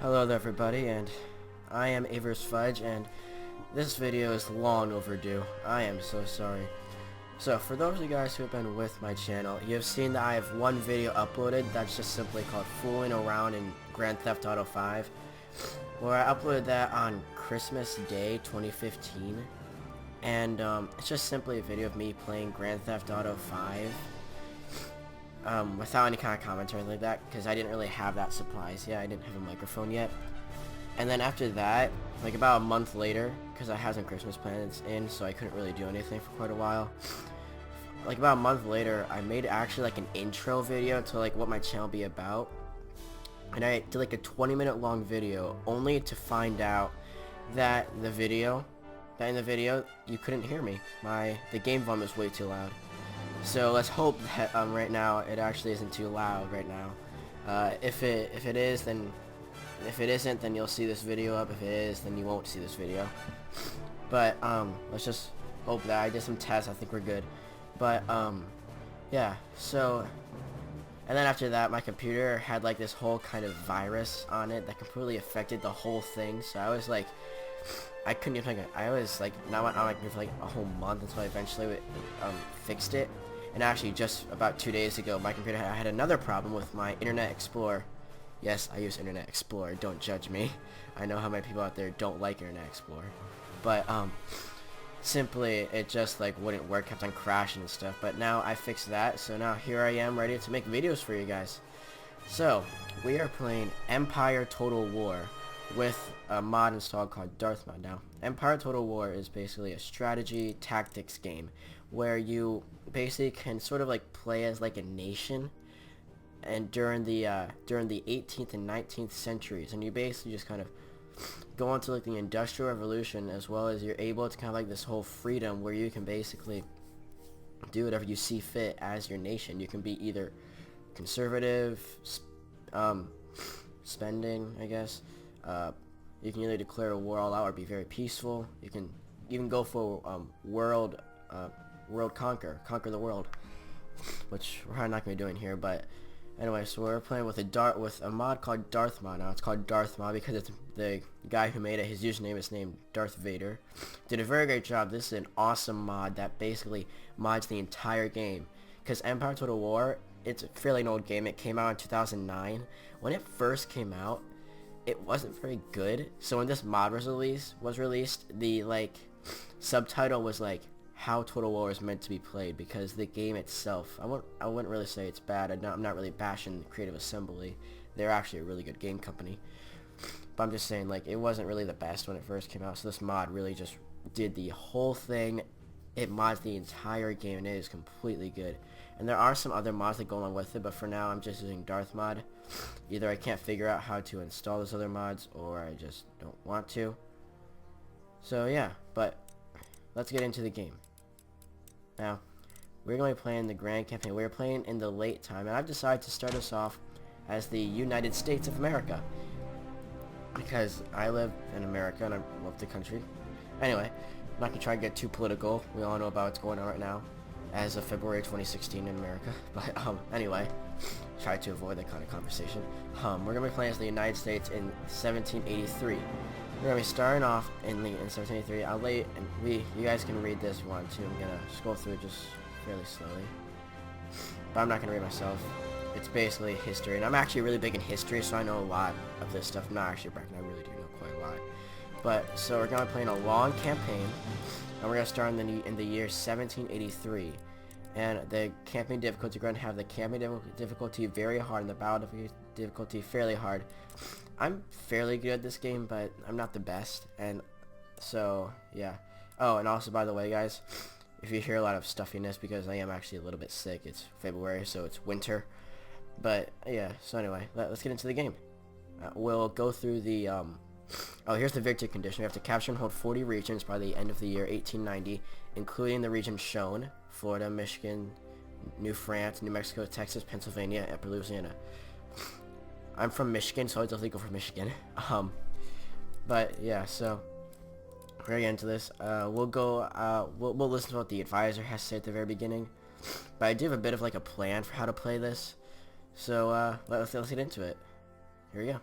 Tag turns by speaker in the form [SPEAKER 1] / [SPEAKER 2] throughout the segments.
[SPEAKER 1] Hello there everybody, and I am Avers Fudge, and this video is long overdue. I am so sorry. So for those of you guys who have been with my channel, you have seen that I have one video uploaded that's just simply called Fooling Around in Grand Theft Auto 5, where I uploaded that on Christmas Day 2015, and it's just simply a video of me playing Grand Theft Auto 5 without any kind of commentary like that, because I didn't really have that supplies yet. I didn't have a microphone yet. And then after that, like about a month later, because I had some Christmas plans in, so I couldn't really do anything for quite a while. Like about a month later, I made actually like an intro video to like what my channel be about. And I did like a 20-minute long video, only to find out that in the video you couldn't hear me. The game volume was way too loud. So let's hope that right now it actually isn't too loud right now. If it is, then if it isn't, then you'll see this video up. If it is, then you won't see this video. But let's just hope that I did some tests. I think we're good. But yeah. So, and then after that, my computer had like this whole kind of virus on it that completely affected the whole thing. So I was like, I couldn't even I was like not on my computer for like a whole month until I eventually fixed it. And actually, just about 2 days ago, my computer had another problem with my Internet Explorer. Yes, I use Internet Explorer. Don't judge me. I know how many people out there don't like Internet Explorer. But simply, it just like wouldn't work, kept on crashing and stuff. But now I fixed that, so now here I am ready to make videos for you guys. So we are playing Empire Total War with a mod installed called Darthmod. Now, Empire Total War is basically a strategy tactics game where you basically can sort of like play as like a nation, and during the 18th and 19th centuries, and you basically just kind of go into like the Industrial Revolution, as well as you're able to kind of like this whole freedom where you can basically do whatever you see fit as your nation. You can be either conservative, spending, I guess. You can either declare a war all out or be very peaceful. You can even go for world conquer the world, which we're probably not going to be doing here. But anyway, so we're playing with a mod called Darthmod. Now it's called Darthmod because it's the guy who made it. His username is named Darth Vader. Did a very great job. This is an awesome mod that basically mods the entire game. Because Empire Total War, it's a fairly old game. It came out in 2009. When it first came out, it wasn't very good. So when this mod was released, the like subtitle was like how Total War is meant to be played, because the game itself, I wouldn't really say it's bad. I'm not really bashing Creative Assembly. They're actually a really good game company. But I'm just saying, like, it wasn't really the best when it first came out. So this mod really just did the whole thing. It mods the entire game, and it is completely good. And there are some other mods that go along with it, but for now I'm just using Darthmod. Either I can't figure out how to install those other mods, or I just don't want to. So yeah, but let's get into the game. Now, we're going to be playing the Grand Campaign. We're playing in the late time, and I've decided to start us off as the United States of America, because I live in America and I love the country. Anyway, I'm not going to try and get too political. We all know about what's going on right now as of February 2016 in America. But anyway, try to avoid that kind of conversation. We're going to be playing as the United States in 1783. We're going to be starting off in 1783. You guys can read this if you want to. I'm going to scroll through it just fairly slowly. But I'm not going to read myself. It's basically history. And I'm actually really big in history, so I know a lot of this stuff. I'm not actually bragging. I really do know quite a lot. But, so we're going to be playing a long campaign. And we're going to start in the year 1783. And the campaign difficulty, we're going to have the campaign difficulty very hard and the battle difficulty fairly hard. I'm fairly good at this game, but I'm not the best. And so, yeah. Oh, and also, by the way, guys, if you hear a lot of stuffiness, because I am actually a little bit sick. It's February, so it's winter. But, yeah, so anyway, let's get into the game. We'll go through the, oh, here's the victory condition. We have to capture and hold 40 regions by the end of the year 1890, including the regions shown: Florida, Michigan, New France, New Mexico, Texas, Pennsylvania, and Louisiana. I'm from Michigan, so I definitely go for Michigan. But yeah, so we're gonna get into this. We'll listen to what the advisor has to say at the very beginning. But I do have a bit of like a plan for how to play this. So let's get into it. Here we go.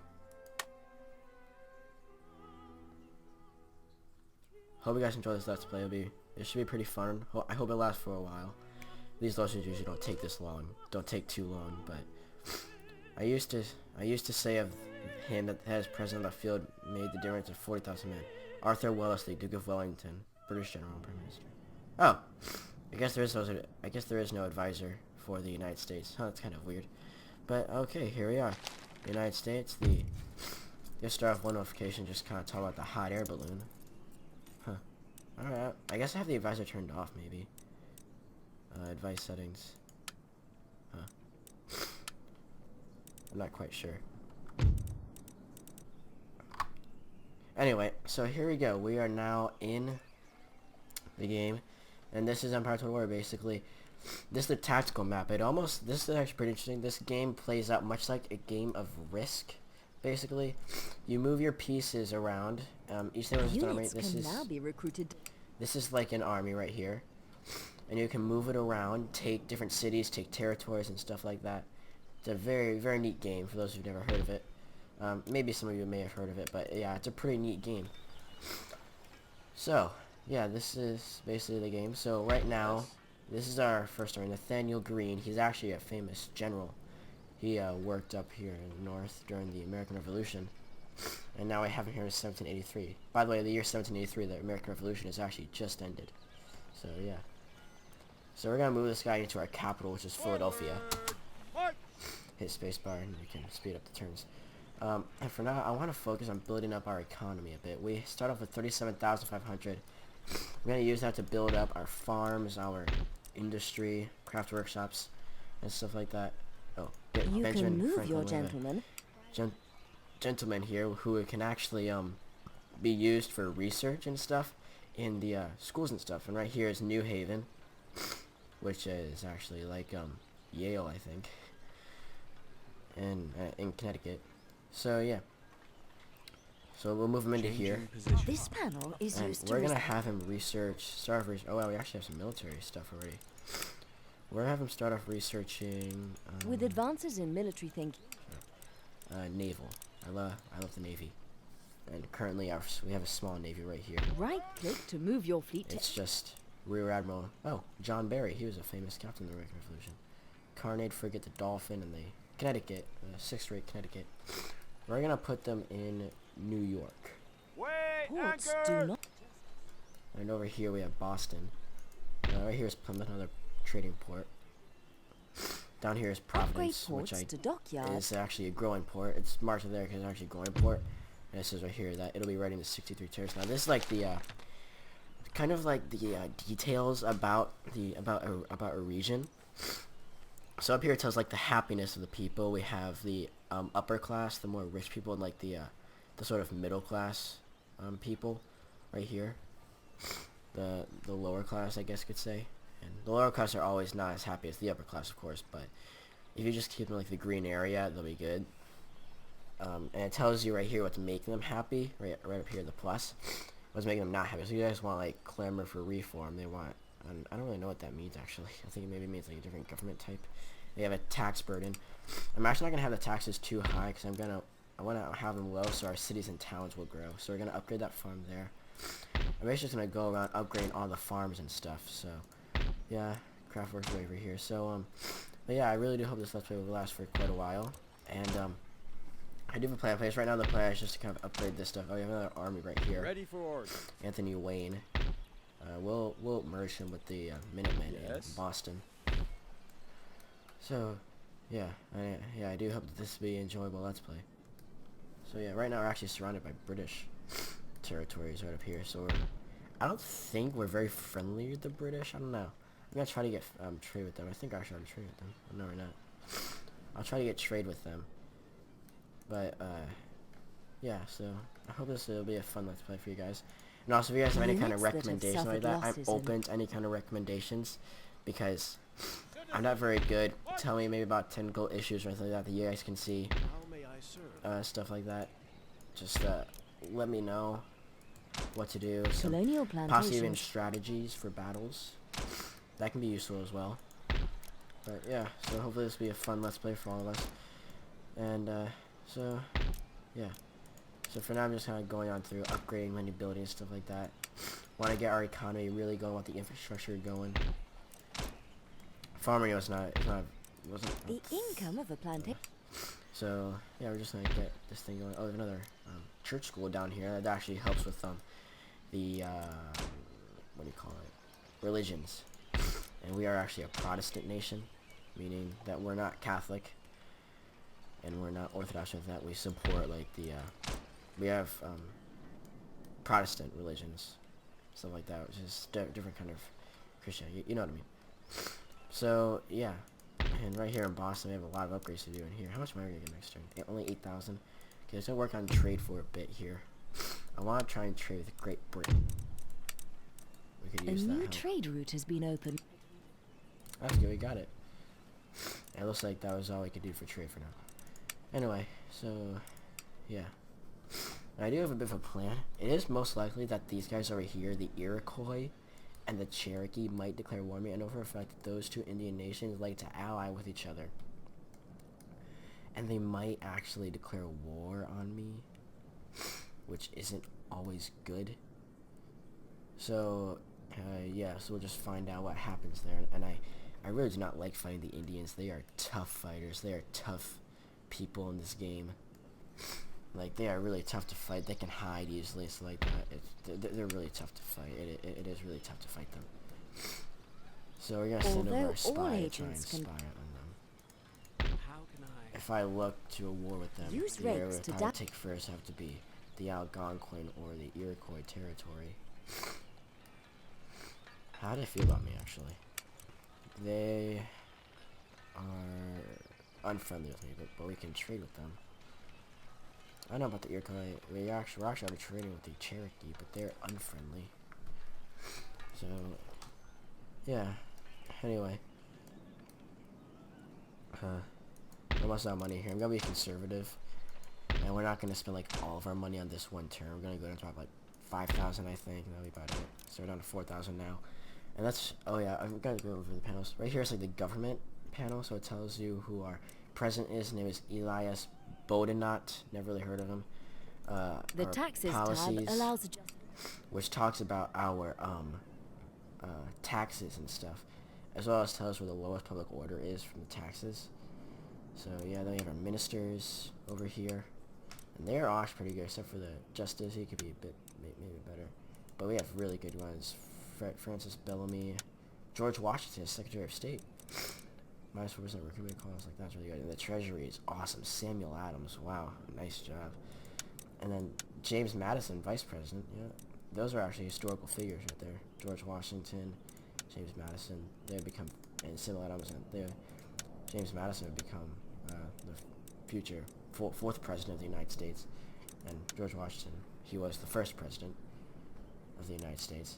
[SPEAKER 1] hope you guys enjoy this Let's Play. It should be pretty fun. I hope it lasts for a while. These Let's Plays usually don't take this long. Don't take too long, but I used to say of him that as president of the field made the difference of 40,000 men. Arthur Wellesley, Duke of Wellington, British General and Prime Minister. Oh, I guess there is no advisor for the United States. Huh, that's kind of weird. But okay, here we are. The United States. Just start off one notification, just kind of talk about the hot air balloon. Huh. Alright, I guess I have the advisor turned off, maybe. Advice settings. Huh. I'm not quite sure. Anyway, so here we go. We are now in the game, and this is Empire Total War. Basically, this is the tactical map. This is actually pretty interesting. This game plays out much like a game of Risk. Basically, you move your pieces around. Each thing is an army. This is like an army right here, and you can move it around, take different cities, take territories, and stuff like that. It's a very, very neat game for those who've never heard of it. Maybe some of you may have heard of it, but yeah, it's a pretty neat game. So, yeah, this is basically the game. So right now, this is our first army, Nathaniel Greene. He's actually a famous general. He worked up here in the north during the American Revolution, and now I have him here in 1783. By the way, the year 1783, the American Revolution has actually just ended. So yeah. So we're gonna move this guy into our capital, which is Philadelphia. Hit spacebar and you can speed up the turns. And for now, I want to focus on building up our economy a bit. We start off with 37,500. We're going to use that to build up our farms, our industry, craft workshops, and stuff like that. Oh, yeah,
[SPEAKER 2] you
[SPEAKER 1] Benjamin
[SPEAKER 2] can move
[SPEAKER 1] Franklin,
[SPEAKER 2] your gentleman.
[SPEAKER 1] Gentleman here who can actually be used for research and stuff in the schools and stuff. And right here is New Haven, which is actually like Yale, I think, and in Connecticut. So yeah. So we'll move him into here.
[SPEAKER 2] This panel is
[SPEAKER 1] and
[SPEAKER 2] used to
[SPEAKER 1] we're gonna have him research. Start off oh wow, we actually have some military stuff already. We're gonna have him start off researching.
[SPEAKER 2] With advances in military thinking.
[SPEAKER 1] Naval. I love the Navy. And currently we have a small Navy right here.
[SPEAKER 2] Right click to move your fleet.
[SPEAKER 1] It's just Rear Admiral. Oh, John Barry. He was a famous captain in the American Revolution. Carronade frigate, the Dolphin, and the Connecticut, 6th rate Connecticut. We're gonna put them in New York.
[SPEAKER 2] Ports do not.
[SPEAKER 1] And over here we have Boston. Right here is Plymouth, another trading port. Down here is Providence, which is actually a growing port. It's marked there because it's actually a growing port. And it says right here that it'll be ready in the 63 territories. Now this is like the kind of like the details about a region. So up here it tells like the happiness of the people. We have the upper class, the more rich people, and like the sort of middle class people right here. The lower class, I guess you could say. And the lower class are always not as happy as the upper class, of course, but if you just keep them like the green area, they'll be good. And it tells you right here what's making them happy, right up here, the plus. What's making them not happy. So you guys want like clamor for reform. They want, I don't really know what that means actually. I think it maybe means like a different government type. They have a tax burden. I'm actually not gonna have the taxes too high because I want to have them low so our cities and towns will grow. So we're gonna upgrade that farm there. I'm actually just gonna go around upgrading all the farms and stuff. So yeah, craft works way over here. So but yeah, I really do hope this Let's Play will last for quite a while. And I do have a plan in place. Right now the plan is just to kind of upgrade this stuff. Oh, we have another army right here.
[SPEAKER 3] Ready for orders.
[SPEAKER 1] Anthony Wayne. We'll merge him with the Minutemen in Boston. So, yeah, I do hope that this will be enjoyable Let's Play. So yeah, right now we're actually surrounded by British territories right up here. So I don't think we're very friendly with the British. I don't know. I'm gonna try to get trade with them. I think I should trade with them. No, we're not. I'll try to get trade with them. But yeah, so I hope this will be a fun Let's Play for you guys. And also, if you guys have any kind of recommendation like that, I'm open to any kind of recommendations because I'm not very good. Tell me maybe about technical issues or anything like that that you guys can see. Stuff like that. Just let me know what to do. Some possibly even strategies for battles. That can be useful as well. But yeah, so hopefully this will be a fun Let's Play for all of us. And so yeah. So for now I'm just kind of going on through upgrading many abilities and stuff like that. Want to get our economy really going, want the infrastructure going. Farming wasn't.
[SPEAKER 2] The income of a plantation.
[SPEAKER 1] So yeah, we're just gonna get this thing going. Oh, there's another church school down here that actually helps with the what do you call it? Religions. And we are actually a Protestant nation, meaning that we're not Catholic and we're not Orthodox with that. We support like the we have Protestant religions, stuff like that, which is different kind of Christianity. You know what I mean? So yeah, and right here in Boston, we have a lot of upgrades to do in here. How much money are we gonna get next turn? Only 8,000. Okay, let's work on trade for a bit here. I want to try and trade with Great Britain. We could
[SPEAKER 2] A
[SPEAKER 1] use that
[SPEAKER 2] new
[SPEAKER 1] help.
[SPEAKER 2] trade route has been opened.
[SPEAKER 1] That's good, we got it. It looks like that was all we could do for trade for now. Anyway, so yeah. I do have a bit of a plan. It is most likely that these guys over here, the Iroquois and the Cherokee, might declare war on me. I know for a fact that those two Indian nations like to ally with each other. And they might actually declare war on me, which isn't always good. So, yeah, so we'll just find out what happens there. And I really do not like fighting the Indians. They are tough fighters. They are tough people in this game. Like, they are really tough to fight. They can hide easily. It's like that. They're really tough to fight. It is really tough to fight them. So we're gonna send over
[SPEAKER 2] Although
[SPEAKER 1] a spy
[SPEAKER 2] all
[SPEAKER 1] to try and
[SPEAKER 2] agents
[SPEAKER 1] spy
[SPEAKER 2] can-
[SPEAKER 1] on them.
[SPEAKER 3] How can I?
[SPEAKER 1] If I look to a war with them,
[SPEAKER 2] Use
[SPEAKER 1] the area
[SPEAKER 2] rakes
[SPEAKER 1] would
[SPEAKER 2] to
[SPEAKER 1] probably
[SPEAKER 2] da-
[SPEAKER 1] take first have to be the Algonquin or the Iroquois territory. How do they feel about me, actually? They are unfriendly with me, but we can trade with them. I don't know about the Iroquois. We're actually trading with the Cherokee, but they're unfriendly. So, yeah. Anyway. Almost out of money here. I'm gonna be conservative, and we're not gonna spend like all of our money on this one turn. We're gonna go down to like 5,000, I think. That'll be about it. So we're down to 4,000 now, and that's. Oh yeah, I'm gonna go over the panels. Right here is like the government panel, so it tells you who our president is. His name is Elias Bodenot. Never really heard of him.
[SPEAKER 2] The
[SPEAKER 1] our
[SPEAKER 2] taxes
[SPEAKER 1] policies,
[SPEAKER 2] tab allows
[SPEAKER 1] which talks about our taxes and stuff, as well as tells where the lowest public order is from the taxes. So yeah, then we have our ministers over here, and they're all actually pretty good, except for the justice. He could be a bit maybe better, but we have really good ones. Francis Bellamy, George Washington, Secretary of State, -4% recruitment costs. Like, that's really good. And the Treasury is awesome. Samuel Adams, wow, nice job. And then James Madison, Vice President. Yeah, those are actually historical figures right there. George Washington, James Madison. They would become, and Samuel Adams, and James Madison would become the future fourth president of the United States, and George Washington, he was the first president of the United States.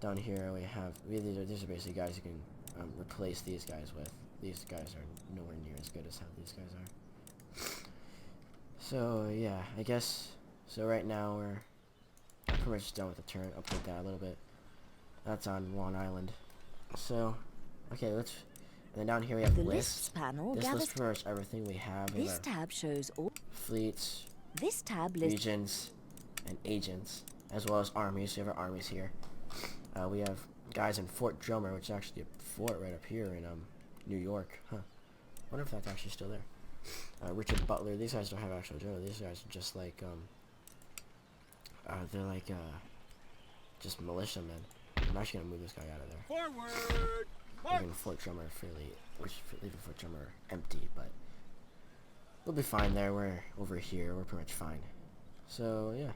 [SPEAKER 1] Down here we have these are basically guys you can replace these guys with. These guys are nowhere near as good as how these guys are. So yeah, I guess so. Right now we're pretty much done with the turn. Update that a little bit. That's on Long Island. So okay, let's. And then down here we have
[SPEAKER 2] the
[SPEAKER 1] lists.
[SPEAKER 2] lists panel
[SPEAKER 1] This
[SPEAKER 2] gathers.
[SPEAKER 1] lists pretty much everything we have.
[SPEAKER 2] This
[SPEAKER 1] Our
[SPEAKER 2] tab shows all.
[SPEAKER 1] fleets,
[SPEAKER 2] This tab lists.
[SPEAKER 1] regions, and agents, as well as armies. So we have our armies here. We have guys in Fort Drummer, which is actually a fort right up here in New York. Huh. Wonder if that's actually still there. Richard Butler. These guys don't have actual general. These guys are just like they're like just militiamen. I'm actually gonna move this guy out of there.
[SPEAKER 3] Forward!
[SPEAKER 1] Leaving Fort Drummer leaving Fort Drummer empty, but we'll be fine there. We're over here. We're pretty much fine. So yeah.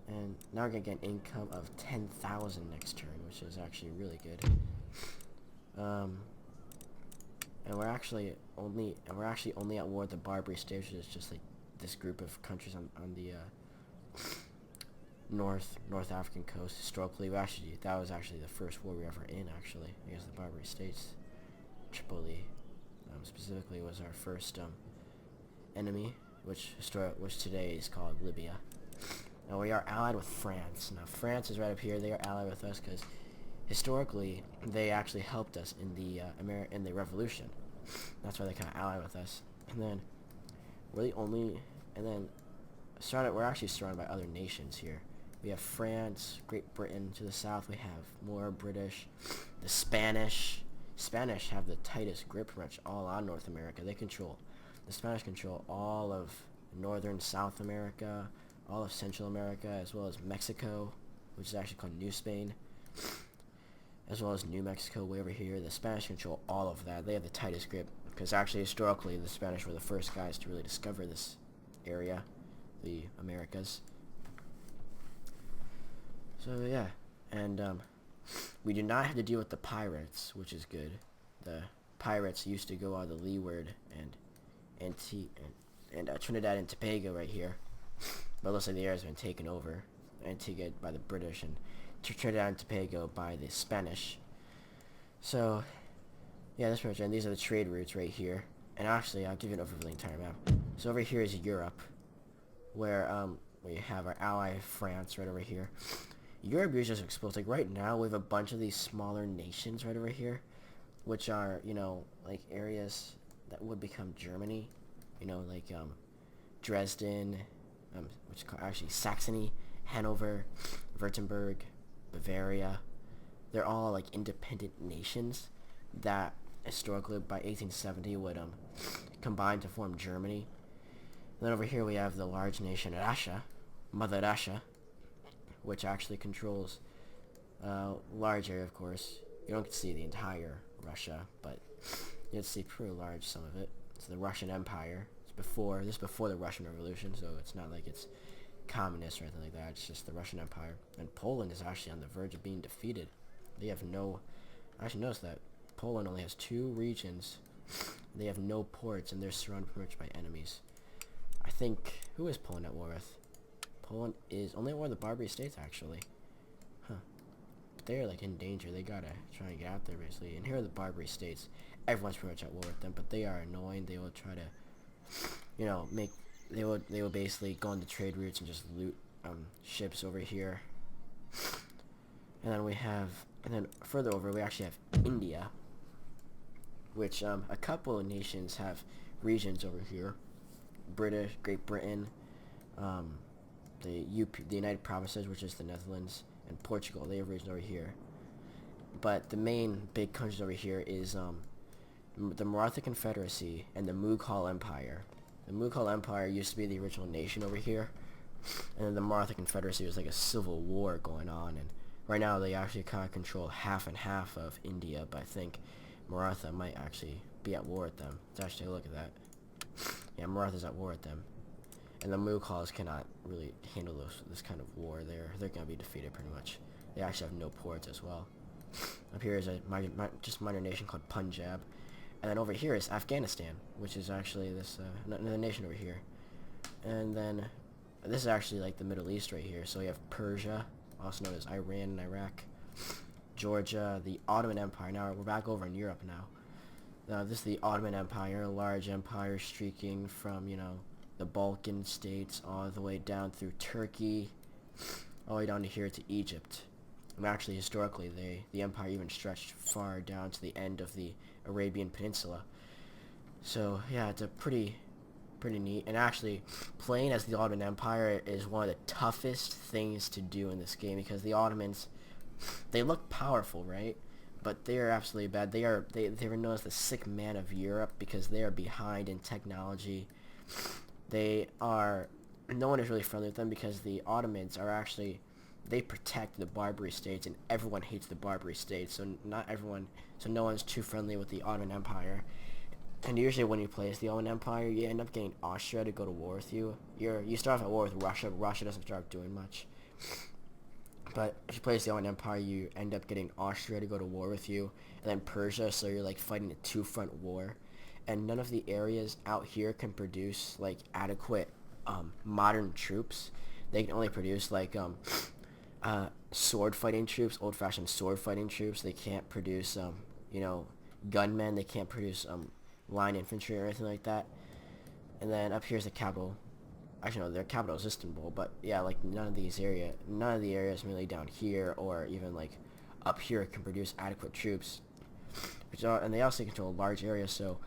[SPEAKER 1] And now we're gonna get an income of 10,000 next turn, which is actually really good. And we're actually only at war with the Barbary States, which is just like this group of countries on the North African coast. Historically, that was actually the first war we were ever in, actually, against the Barbary States. Tripoli, specifically, was our first enemy, which today is called Libya. Now we are allied with France. Now France is right up here. They are allied with us because historically they actually helped us in the Revolution. That's why they kind of allied with us. And then we're actually surrounded by other nations here. We have France, Great Britain. To the south we have more British. The Spanish. Spanish have the tightest grip pretty much all on North America. The Spanish control all of northern South America, all of Central America, as well as Mexico, which is actually called New Spain, as well as New Mexico way over here. The Spanish control all of that. They have the tightest grip because actually historically the Spanish were the first guys to really discover this area, the Americas. So yeah, and we do not have to deal with the pirates, which is good. The pirates used to go out of the Leeward and Trinidad and Tobago right here, but it looks like the area has been taken over. Antigua by the British and Trinidad and Tobago by the Spanish. So yeah, that's pretty much it. And these are the trade routes right here. And actually, I'll give you an overview of the entire map. So over here is Europe, where we have our ally France right over here. Europe is just exposed. Like right now, we have a bunch of these smaller nations right over here, which are, you know, like areas that would become Germany. You know, like Dresden, which is actually Saxony, Hanover, Württemberg, Bavaria. They're all like independent nations that historically by 1870 would combine to form Germany. And then over here we have the large nation Russia, Mother Russia, which actually controls a large area, of course. You don't get to see the entire Russia, but you get to see pretty large some of it. It's the Russian Empire. This is before the Russian Revolution, so it's not like it's communist or anything like that. It's just the Russian Empire. And Poland is actually on the verge of being defeated. They have no... I actually noticed that Poland only has 2 regions. They have no ports, and they're surrounded pretty much by enemies. I think... Who is Poland at war with? Poland is only at war with the Barbary States, actually. Huh. But they're, like, in danger. They gotta try and get out there, basically. And here are the Barbary States. Everyone's pretty much at war with them, but they are annoying. They will try to, you know, they will basically go on the trade routes and just loot ships over here. And then further over we actually have India, which a couple of nations have regions over here. Great Britain, the United Provinces, which is the Netherlands, and Portugal. They have regions over here. But the main big countries over here is the Maratha Confederacy and the Mughal Empire. The Mughal Empire used to be the original nation over here, and then the Maratha Confederacy was like a civil war going on, and right now they actually kind of control half and half of India, but I think Maratha might actually be at war with them. Let's actually take a look at that. Yeah, Maratha's at war with them, and the Mughals cannot really handle this kind of war. They're gonna be defeated pretty much. They actually have no ports as well. Up here is a minor nation called Punjab. And then over here is Afghanistan, which is actually this another nation over here. And then this is actually like the Middle East right here. So we have Persia, also known as Iran and Iraq, Georgia, the Ottoman Empire. Now we're back over in Europe now. This is the Ottoman Empire, a large empire streaking from, you know, the Balkan states all the way down through Turkey, all the way down to here to Egypt. And actually, historically, the empire even stretched far down to the end of the Arabian Peninsula. So yeah, it's a pretty neat. And actually, playing as the Ottoman Empire is one of the toughest things to do in this game, because the Ottomans, they look powerful, right? But they are absolutely bad. They were known as the sick man of Europe because they are behind in technology. No one is really friendly with them because the Ottomans are actually, they protect the Barbary States, and everyone hates the Barbary States, so no one's too friendly with the Ottoman Empire. And usually when you play as the Ottoman Empire, you end up getting Austria to go to war with you. You start off at war with Russia, but Russia doesn't start doing much. But if you play as the Ottoman Empire, you end up getting Austria to go to war with you, and then Persia, so you're like fighting a 2-front war. And none of the areas out here can produce like adequate modern troops. They can only produce like sword fighting troops, old-fashioned sword fighting troops. They can't produce you know, gunmen. They can't produce line infantry or anything like that. And then up here's the capital. Actually no, their capital is Istanbul, but yeah, like none of the areas really down here or even like up here can produce adequate troops. And they also control a large area, so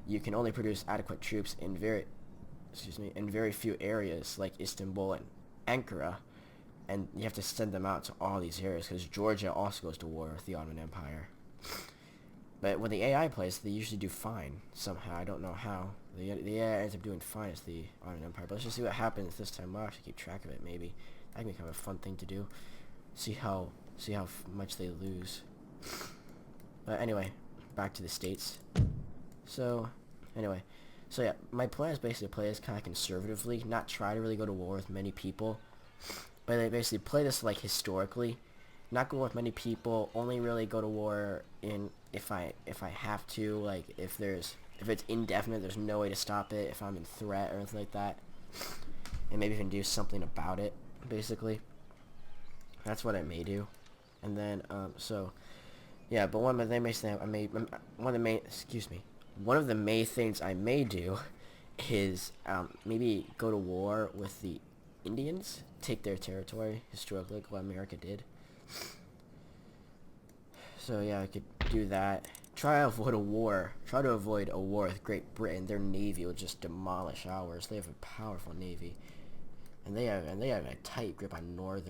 [SPEAKER 1] you can only produce adequate troops in very few areas like Istanbul and Ankara. and you have to send them out to all these areas because Georgia also goes to war with the Ottoman Empire. But when the AI plays, they usually do fine somehow. I don't know how. The AI ends up doing fine as the Ottoman Empire. But let's just see what happens this time. We'll actually keep track of it. Maybe that can be kind of a fun thing to do. See how much they lose. But anyway, back to the states. So anyway, so yeah, my plan is basically to play this kind of conservatively, not try to really go to war with many people, but I basically play this like historically, not go with many people, only really go to war in if I have to, like if it's indefinite, there's no way to stop it, if I'm in threat or anything like that, and maybe even do something about it. Basically, that's what I may do, and then so yeah. But one of the main things I may do is maybe go to war with the Indians, take their territory historically, like what America did. So yeah, I could do that. Try to avoid a war with Great Britain. Their navy will just demolish ours. They have a powerful navy, and they have a tight grip on North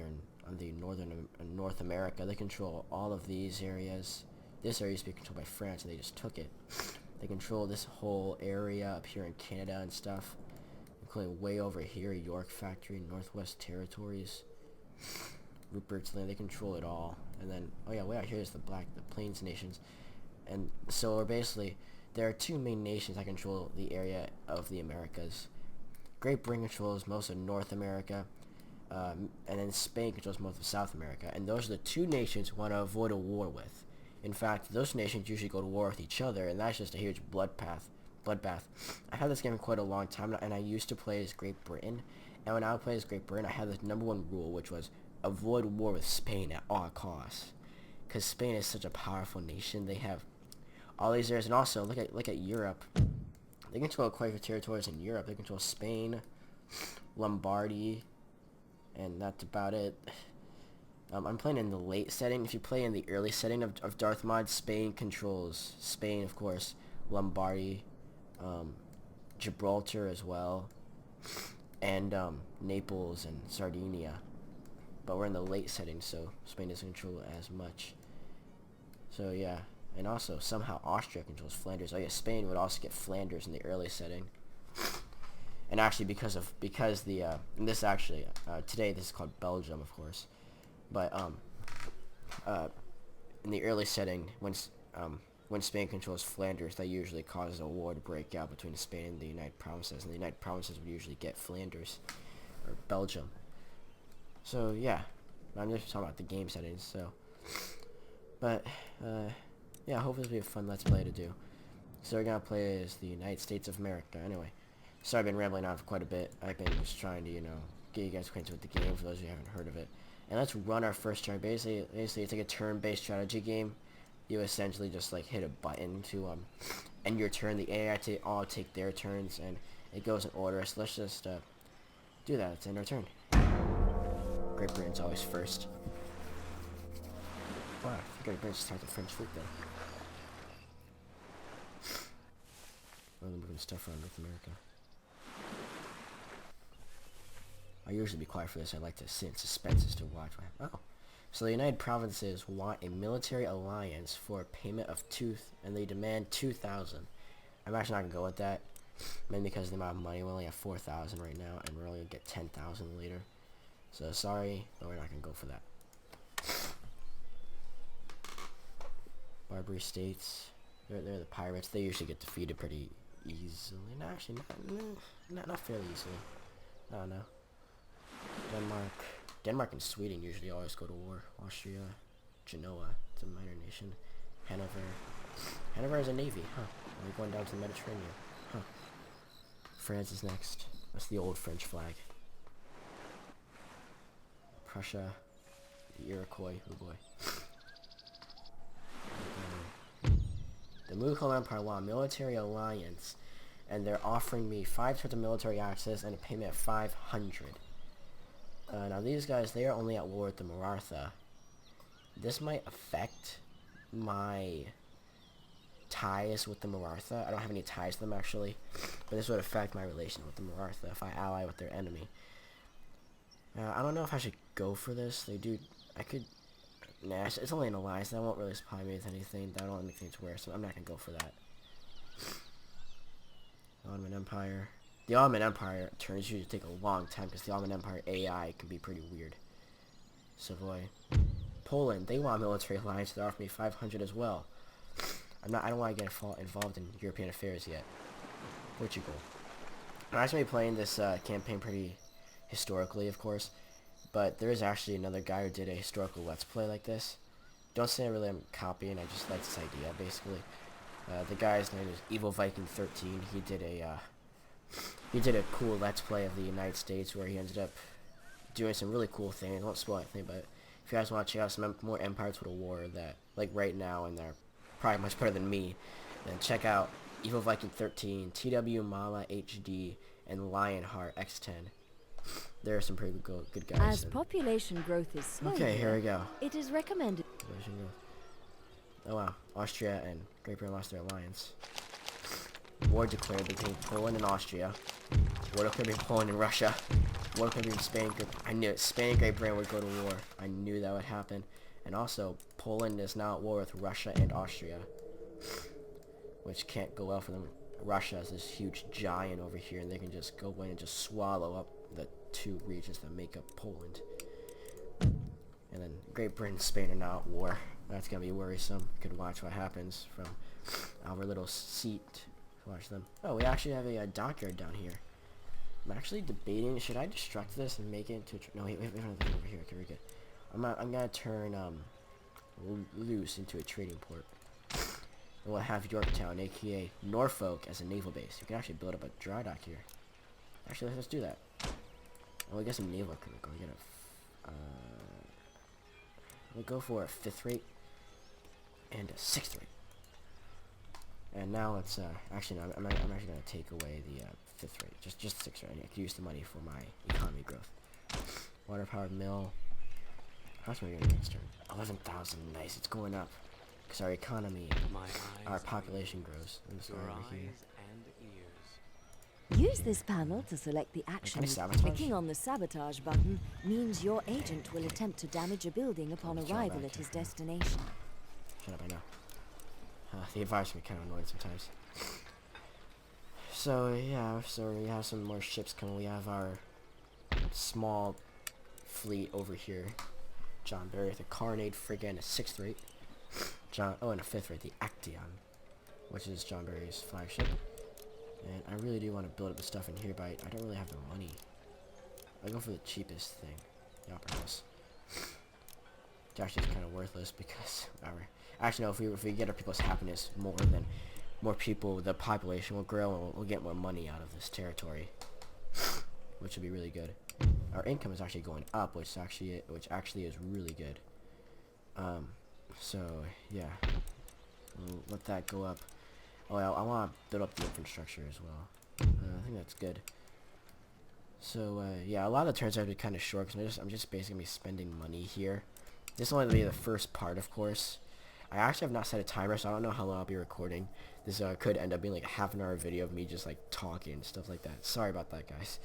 [SPEAKER 1] America. They control all of these areas. This area used to be controlled by France, and they just took it. They control this whole area up here in Canada and stuff, including way over here, York Factory, Northwest Territories, Rupert's Land. They control it all. And then, oh yeah, way out here is the Plains nations. And so basically, there are two main nations that control the area of the Americas. Great Britain controls most of North America, and then Spain controls most of South America. And those are the two nations we want to avoid a war with. In fact, those nations usually go to war with each other, and that's just a huge bloodbath. I've had this game for quite a long time, and I used to play as Great Britain. And when I would play as Great Britain, I had this number one rule, which was avoid war with Spain at all costs. Because Spain is such a powerful nation. They have all these areas, and also look at Europe. They control quite a few territories in Europe. They control Spain, Lombardy, and that's about it. I'm playing in the late setting. If you play in the early setting of Darthmod, Spain controls Spain, of course, Lombardy, Gibraltar as well, and Naples and Sardinia. But we're in the late setting, so Spain doesn't control as much. So yeah, and also somehow Austria controls Flanders. Oh yeah, Spain would also get Flanders in the early setting. And actually, because the and this actually today this is called Belgium, of course. But in the early setting, when Spain controls Flanders, that usually causes a war to break out between Spain and the United Provinces, and the United Provinces would usually get Flanders or Belgium. So yeah, I'm just talking about the game settings. So, but yeah, hopefully this will be a fun Let's Play to do. So we're gonna play as the United States of America. Anyway, sorry I've been rambling on for quite a bit. I've been just trying to get you guys acquainted with the game for those of you who haven't heard of it. And let's run our first turn. Basically it's like a turn-based strategy game. You essentially just like hit a button to end your turn. The AI all take their turns, and it goes in order. So let's just do that. Let's end our turn. Great Britain's always first. Wow, I think Great Britain just talked to French fleet though. Oh, they're moving stuff around North America. I usually be quiet for this. I like to sit in suspense as to watch. Oh. So the United Provinces want a military alliance for a payment of and they demand 2,000. I'm actually not going to go with that. Mainly because of the amount of money. We only have 4,000 right now, and we're only going to get 10,000 later. So sorry, but we're not going to go for that. Barbary States. They're the pirates. They usually get defeated pretty easily. No, actually, not fairly easily. I don't know. Denmark and Sweden usually always go to war. Austria, Genoa, it's a minor nation. Hanover has a navy, huh? We're going down to the Mediterranean, huh? France is next. That's the old French flag. Prussia, the Iroquois, oh boy. The Mughal Empire want a military alliance, and they're offering me 5 turns of military access and a payment of 500. Now these guys, they are only at war with the Maratha. This might affect my ties with the Maratha. I don't have any ties to them actually, but this would affect my relation with the Maratha if I ally with their enemy. I don't know if I should go for this. They do. I could. Nah, it's only an alliance. That won't really supply me with anything. That won't make things worse. So I'm not gonna go for that. Ottoman Empire. The Ottoman Empire turns usually take a long time because the Ottoman Empire AI can be pretty weird. Savoy. Poland. They want a military alliance. They offer me 500 as well. I don't want to get involved in European affairs yet. Portugal. I'm actually playing this campaign pretty historically, of course. But there is actually another guy who did a historical Let's Play like this. Don't say really I'm copying, I just like this idea, basically. The guy's name is Evil Viking 13. He did a cool Let's Play of the United States where he ended up doing some really cool things. I won't spoil anything, but if you guys want to check out some more Empires Total War that, like right now, and they're probably much better than me, then check out Evil Viking 13, TW Mama HD, and Lionheart X10. There are some pretty good guys.
[SPEAKER 2] As population growth is slow,
[SPEAKER 1] okay, here we go.
[SPEAKER 2] it is recommended.
[SPEAKER 1] Oh wow, Austria and Great Britain lost their alliance. War declared between Poland and Austria. War declared between Poland and Russia. War declared between Spain. I knew it. Spain and Great Britain would go to war. I knew that would happen. And also, Poland is now at war with Russia and Austria, which can't go well for them. Russia is this huge giant over here, and they can just go in and just swallow up the two regions that make up Poland. And then Great Britain and Spain are now at war. That's gonna be worrisome. You could watch what happens from our little seat. Watch them. Oh, we actually have a dockyard down here. I'm actually debating, should I destruct this and make it into a... no, wait, we have another thing over here. Okay, we're good. I'm gonna turn loose into a trading port. And we'll have Yorktown, aka Norfolk, as a naval base. You can actually build up a dry dock here. Actually, let's do that. Oh, we got some naval crew. We're gonna we'll go for a 5th rate and a 6th rate. And now let's actually no, I'm actually gonna take away the 5th rate, just 6th rate. I can use the money for my economy growth. Water powered mill. How much are we gonna get this turn? 11,000. Nice. It's going up because our economy, our population grows.
[SPEAKER 3] Your
[SPEAKER 1] Over
[SPEAKER 3] eyes
[SPEAKER 1] here.
[SPEAKER 3] and ears.
[SPEAKER 2] Use this panel to select the action.
[SPEAKER 1] sabotage?
[SPEAKER 2] Clicking on the sabotage button means your agent will attempt to damage a building upon
[SPEAKER 1] Let's try
[SPEAKER 2] arrival
[SPEAKER 1] back
[SPEAKER 2] at his
[SPEAKER 1] here.
[SPEAKER 2] destination.
[SPEAKER 1] Shut up, I know. The advice can be kind of annoying sometimes. So yeah, so we have some more ships coming. We have our small fleet over here. John Barry with a Carnade frigate and a 6th rate. And a 5th rate, the Action, which is John Barry's flagship. And I really do want to build up the stuff in here, but I don't really have the money. I go for the cheapest thing, the Opera House. It's actually kind of worthless because actually no, if we get our people's happiness more people, the population will grow and we'll get more money out of this territory, which would be really good. Our income is actually going up, which actually is really good. So yeah, we'll let that go up. Oh yeah, I want to build up the infrastructure as well. I think that's good. So yeah, a lot of the turns have been kind of short because I'm just basically spending money here. This will only be the first part, of course. I actually have not set a timer, so I don't know how long I'll be recording. This could end up being like a half-an-hour video of me just like talking and stuff like that. Sorry about that, guys.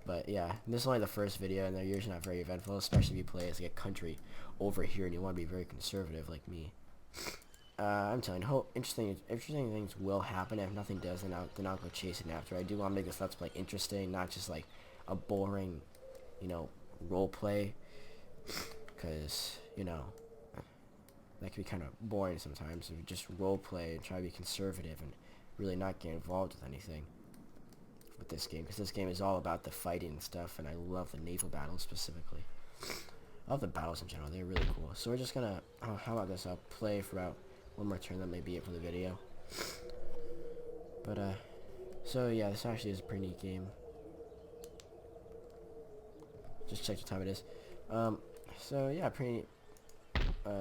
[SPEAKER 1] But yeah, this is only the first video, and they're usually not very eventful, especially if you play as like a country over here and you want to be very conservative like me. I'm telling you, interesting things will happen. If nothing does, then I'll go chasing after. I do want to make this Let's Play interesting, not just like a boring, role play, because that can be kind of boring sometimes. If you just role play and try to be conservative and really not get involved with anything with this game, because this game is all about the fighting and stuff, and I love the naval battles specifically. I love the battles in general. They're really cool. So we're just gonna, how about this? I'll play for about one more turn. That may be it for the video. But so yeah, this actually is a pretty neat game. Just check the time it is. So yeah, pretty neat.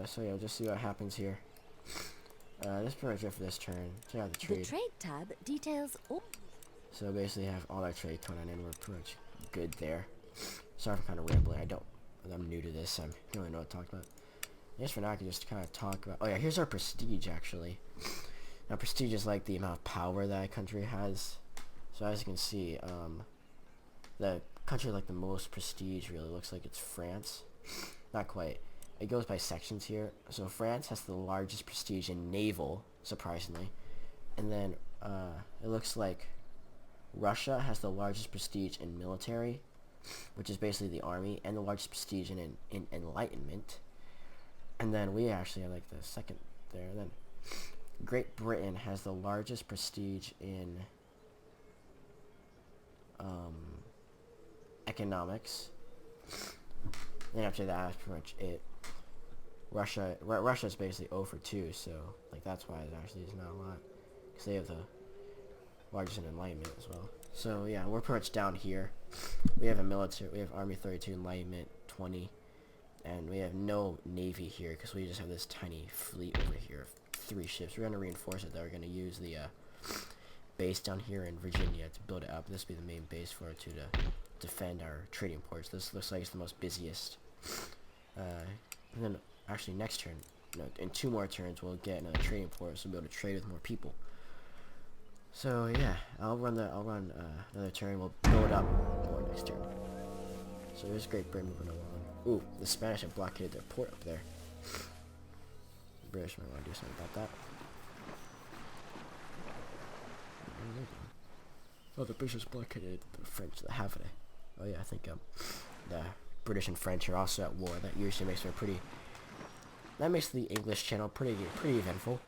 [SPEAKER 1] So yeah, we'll just see what happens here. This is pretty much it for this turn. Check out the trade.
[SPEAKER 2] The trade tab details all.
[SPEAKER 1] So basically have all our trade coming in. We're pretty much good there. Sorry for kind of rambling. I'm new to this. I don't really know what to talk about. I guess for now I can just kind of talk about... Oh yeah, here's our prestige actually. Now prestige is like the amount of power that a country has. So as you can see, the country like the most prestige really looks like it's France. Not quite. It goes by sections here. So France has the largest prestige in naval, surprisingly. And then it looks like Russia has the largest prestige in military, which is basically the army, and the largest prestige in enlightenment. And then we actually have like the second there. And then Great Britain has the largest prestige in economics. Then after that, that's pretty much it. Russia's basically 0 for 2, so like that's why it actually is not a lot, because they have the largest in enlightenment as well. So yeah, we're pretty much down here. We have a military, we have Army 32, enlightenment 20, and we have no navy here because we just have this tiny fleet over here of 3 ships. We're gonna reinforce it though. We're gonna use the base down here in Virginia to build it up. This will be the main base for it to defend our trading ports. This looks like it's the most busiest. And then actually next turn, no, in 2 more turns, we'll get another trading port, so we'll be able to trade with more people. So yeah, I'll run another turn. We'll build up more next turn. So there's Great Britain moving along. Ooh, the Spanish have blockaded their port up there. The British might want to do something about that. Oh, the British blockaded the French, the Havre. Oh yeah, I think the British and French are also at war. That usually makes for that makes the English channel pretty eventful.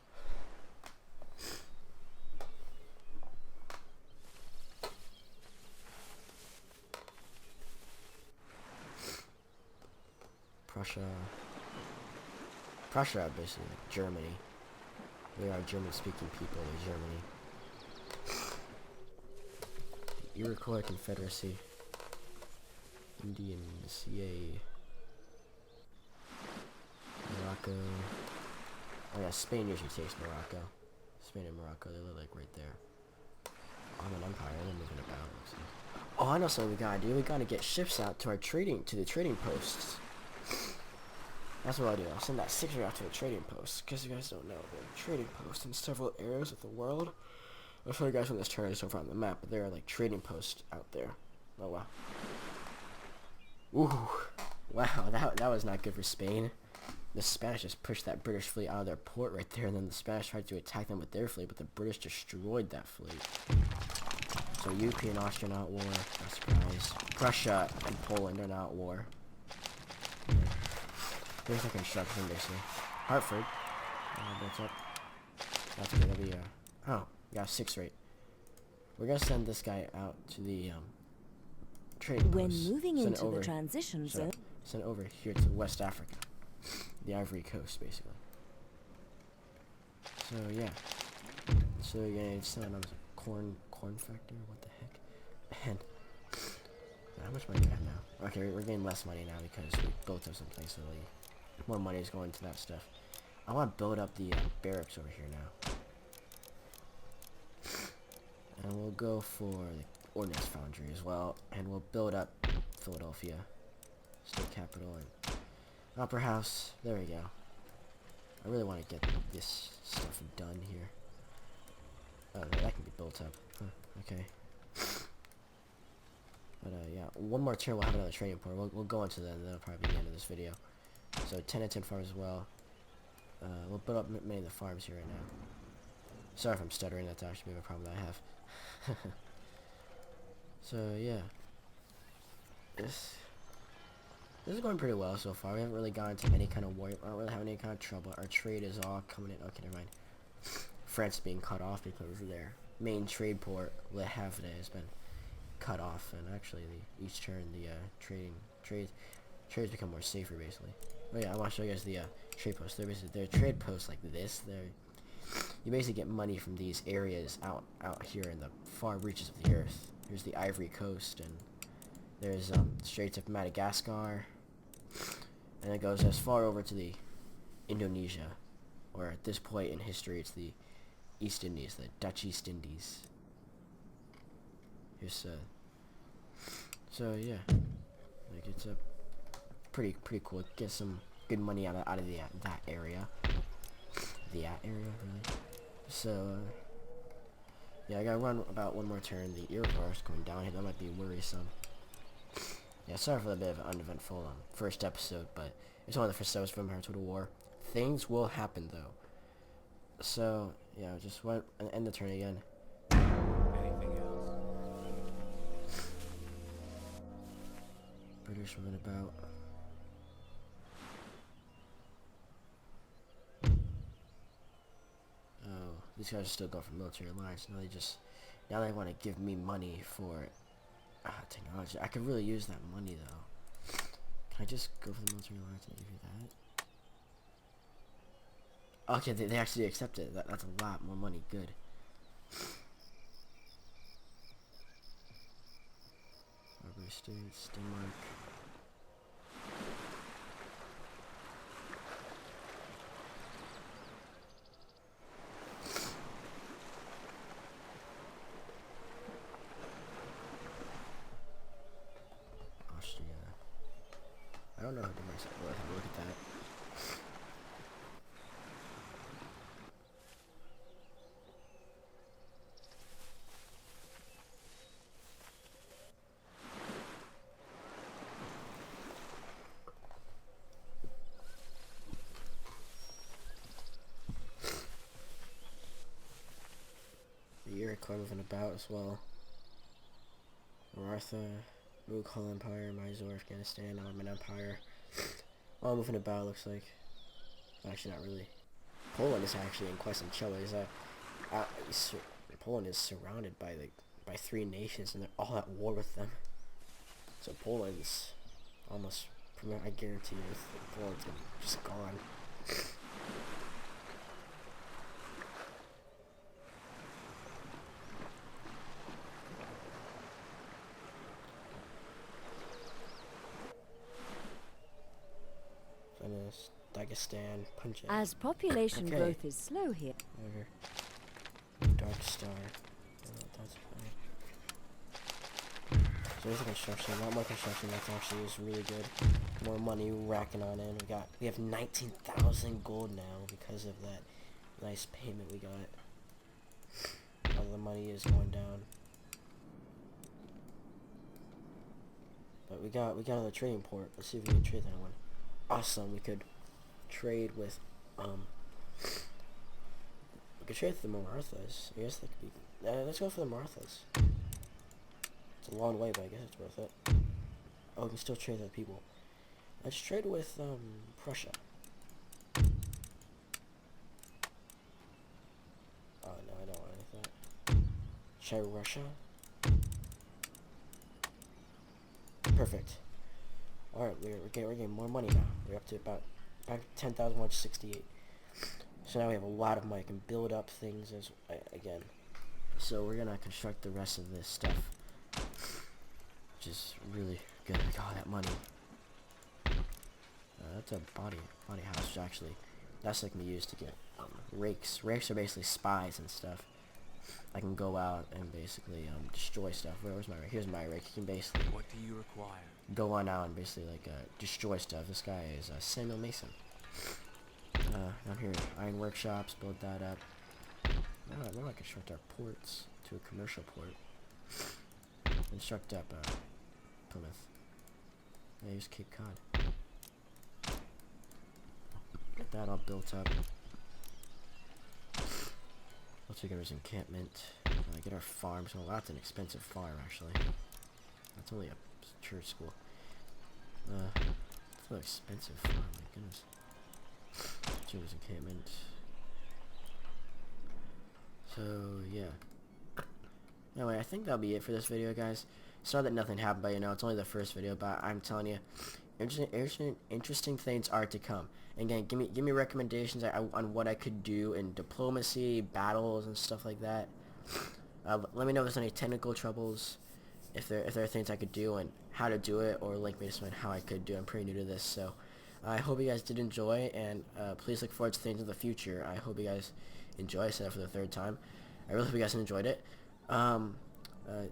[SPEAKER 1] Prussia are basically like Germany. They are German-speaking people in Germany. The Iroquois Confederacy. Indians, yay. Morocco. Oh yeah, Spain usually takes Morocco. Spain and Morocco, they live like right there. Ottoman Empire, they're moving about. Looks like. Oh, I know something we gotta do. We gotta get ships out to the trading posts. That's what I'll do. I'll send that 6 out to the trading posts. Because you guys don't know, there are trading posts in several areas of the world. I'll show you guys when this turn is so far on the map, but there are like trading posts out there. Oh wow. Ooh, wow, that was not good for Spain. The Spanish just pushed that British fleet out of their port right there, and then the Spanish tried to attack them with their fleet, but the British destroyed that fleet. So UK and Austria not at war, no surprise. Prussia and Poland are not at war. There's the construction basically. Hartford. What's up? That's gonna be oh, got 6 rate. We're gonna send this guy out to the trading
[SPEAKER 2] When
[SPEAKER 1] post.
[SPEAKER 2] moving into the transition zone,
[SPEAKER 1] send over here to West Africa, the Ivory Coast, basically. So yeah, so you're gonna send another corn factory. What the heck? And how much money do I have now? Okay, we're getting less money now because we built up some place, so like, more money is going to that stuff. I want to build up the barracks over here now, and we'll go for the Ordnance Foundry as well, and we'll build up Philadelphia, state capital, and Opera House. There we go. I really want to get this stuff done here. Oh, that can be built up. Huh, okay. But yeah, one more turn, we'll have another trading port. We'll go into that, and that'll probably be the end of this video. So 10 and 10 farms as well. We'll build up many of the farms here right now. Sorry if I'm stuttering. That's actually a problem that I have. So yeah, this is going pretty well so far. We haven't really gone into any kind of war. We aren't really having any kind of trouble. Our trade is all coming in. Okay, never mind. France being cut off because their main trade port, Le Havre, has been cut off, and actually each turn the trades become more safer basically. Oh yeah, I want to show you guys the trade posts. They're trade posts like this. You basically get money from these areas out here in the far reaches of the earth. Here's the Ivory Coast, and there's Straits of Madagascar, and it goes as far over to the Indonesia, or at this point in history it's the East Indies, the Dutch East Indies. Here's so yeah, like it's a pretty cool. Get some good money out of that area. That area, really. So yeah, I gotta run about one more turn. The Iroquois is going down here. That might be worrisome. Yeah, sorry for the bit of an uneventful first episode, but it's only the first episode from Hearts of the War. Things will happen though. So yeah, just went and end the turn again.
[SPEAKER 3] Anything else?
[SPEAKER 1] British moving about. Oh, these guys are still going for military alliance. Now they want to give me money for technology. I could really use that money though. Can I just go for the military alliance and give you that? Okay, they actually accept it. That's a lot more money. Good. Barbary States, Denmark. Austria. I don't know how Denmark's. We'll have to look at that. The Iroquois moving about as well. Maratha, Mughal Empire, Mysore, Afghanistan, Ottoman Empire. All moving about, looks like. Actually, not really. Poland is actually in quite some trouble. Poland is surrounded by by 3 nations, and they're all at war with them. So Poland's almost, I guarantee you, Poland's just gone. Venice, Dagestan, Punjab.
[SPEAKER 2] As population
[SPEAKER 1] Okay.
[SPEAKER 2] growth is slow here.
[SPEAKER 1] Whatever. Dark Star. That's fine. So there's the construction. A lot more construction. That actually is really good. More money racking on in. We have 19,000 gold now because of that nice payment we got. All the money is going down. But we got another trading port. Let's see if we can trade that one. Awesome. We could trade with we could trade with the Marathas. I guess that could be. Let's go for the Marathas. It's a long way, but I guess it's worth it. Oh, we can still trade with other people. Let's trade with Prussia. Oh no, I don't want any of that. Try Russia. Perfect. Alright, we're getting more money now. We're up to about 10,168. So now we have a lot of money. I can build up things again. So we're gonna construct the rest of this stuff, which is really good. We got all that money. That's a body house, which actually that's like me used to get rakes. Rakes are basically spies and stuff. I can go out and basically destroy stuff. Where's my rake? Here's my rake. You can basically
[SPEAKER 3] What do you require?
[SPEAKER 1] go on out and basically like destroy stuff. This guy is Samuel Mason. Down here, iron workshops, build that up. Now I can construct our ports to a commercial port. Construct up Plymouth. Yeah, here's Cape Cod. Get that all built up. Let's take his encampment. Get our farm. So that's an expensive farm actually. That's only a church school. It's an expensive farm, my goodness. Jim's encampment. So yeah. Anyway, I think that'll be it for this video, guys. Sorry that nothing happened, but it's only the first video. But I'm telling you, interesting things are to come. And again, give me recommendations on what I could do in diplomacy, battles, and stuff like that. Let me know if there's any technical troubles, if there are things I could do and how to do it, or link me to someone how I could do it. I'm pretty new to this, so I hope you guys did enjoy, and please look forward to things in the future. I hope you guys enjoy. I said that for the 3rd time. I really hope you guys enjoyed it.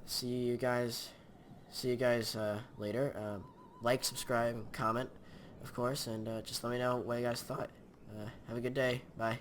[SPEAKER 1] See you guys later. Like, subscribe, and comment, of course, and just let me know what you guys thought. Have a good day. Bye.